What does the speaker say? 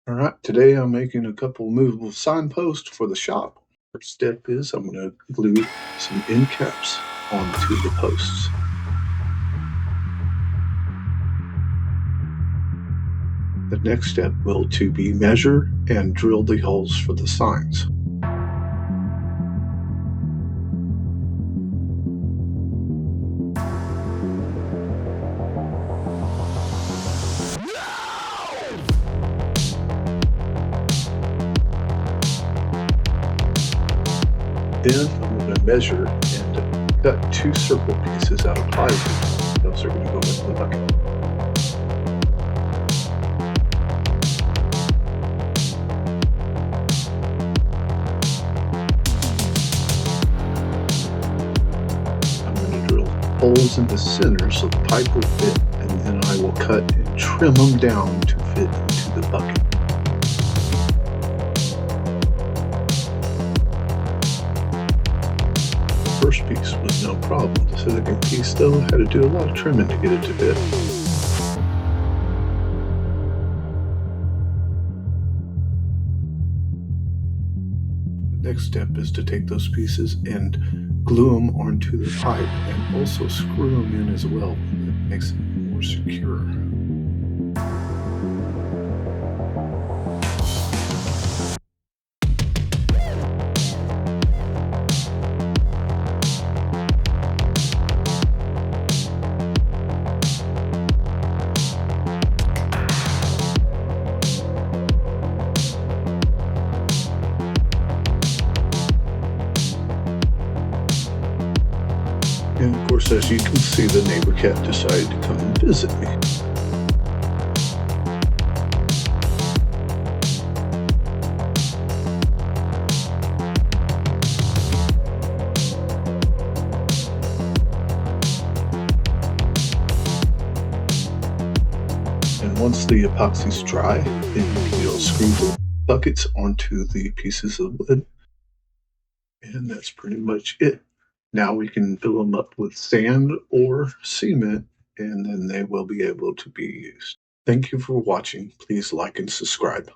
Alright, today I'm making a couple movable signposts for the shop. First step is I'm going to glue some end caps onto the posts. The next step will be measure and drill the holes for the signs. Then I'm going to measure and cut 2 circle pieces out of plywood. Those are going to go in the bucket. I'm going to drill holes in the center so the pipe will fit, and then I will cut and trim them down to fit into the bucket. First piece was no problem. The second piece though had to do a lot of trimming to get it to fit. The next step is to take those pieces and glue them onto the pipe and also screw them in as well. That makes it more secure. And of course, as you can see, the neighbor cat decided to come and visit me. And once the epoxy's dry, then you'll screw the buckets onto the pieces of wood. And that's pretty much it. Now we can fill them up with sand or cement, and then they will be able to be used. Thank you for watching. Please like and subscribe.